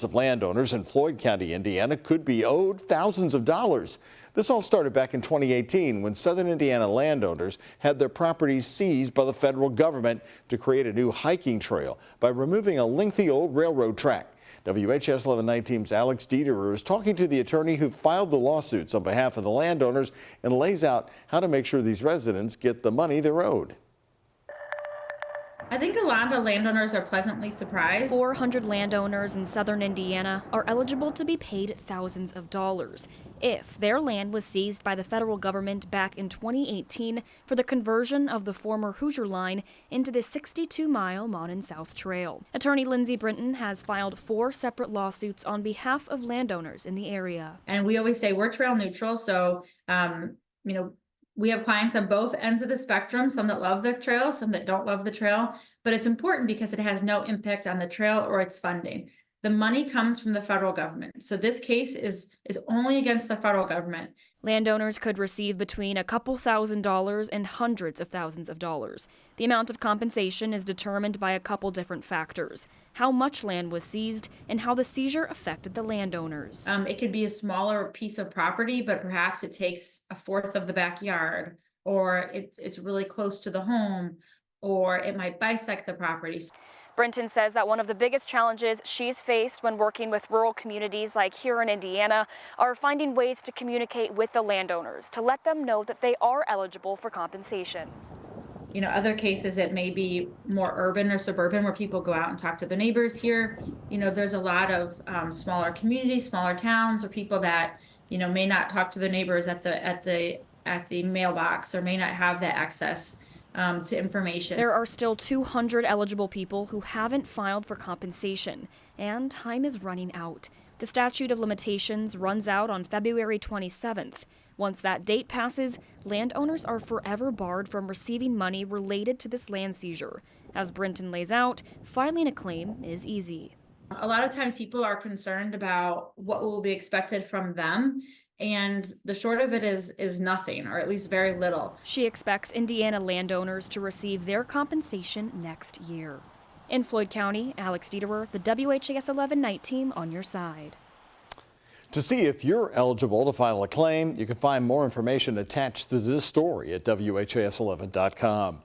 Of landowners in Floyd County, Indiana could be owed thousands of dollars. This all started back in 2018 when Southern Indiana landowners had their properties seized by the federal government to create a new hiking trail by removing a lengthy old railroad track. WHS 1119's Alex Dieterer is talking to the attorney who filed the lawsuits on behalf of the landowners and lays out how to make sure these residents get the money they're owed. I think a lot of landowners are pleasantly surprised. 400 landowners in southern Indiana are eligible to be paid thousands of dollars if their land was seized by the federal government back in 2018 for the conversion of the former Hoosier Line into the 62-mile Monon South Trail. Attorney Lindsay Brinton has filed 4 separate lawsuits on behalf of landowners in the area. And we always say we're trail neutral, so we have clients on both ends of the spectrum, some that love the trail, some that don't love the trail, but it's important because it has no impact on the trail or its funding. The money comes from the federal government. So this case is only against the federal government. Landowners could receive between a couple $1,000s and hundreds of thousands of dollars. The amount of compensation is determined by a couple different factors: how much land was seized and how the seizure affected the landowners. It could be a smaller piece of property, but perhaps it takes a fourth of the backyard, or it's really close to the home, or it might bisect the property. Brinton says that one of the biggest challenges she's faced when working with rural communities like here in Indiana are finding ways to communicate with the landowners to let them know that they are eligible for compensation. Other cases it may be more urban or suburban where people go out and talk to their neighbors. Here, there's a lot of smaller communities, smaller towns, or people that, may not talk to their neighbors at the mailbox, or may not have that access to information. There are still 200 eligible people who haven't filed for compensation, and time is running out. The statute of limitations runs out on February 27th. Once that date passes, landowners are forever barred from receiving money related to this land seizure. As Brinton lays out, filing a claim is easy. A lot of times people are concerned about what will be expected from them, and the short of it is nothing, or at least very little. She expects Indiana landowners to receive their compensation next year. In Floyd County, Alex Dieterer, the WHS 11 team on your side. To see if you're eligible to file a claim, you can find more information attached to this story at WHAS11.com.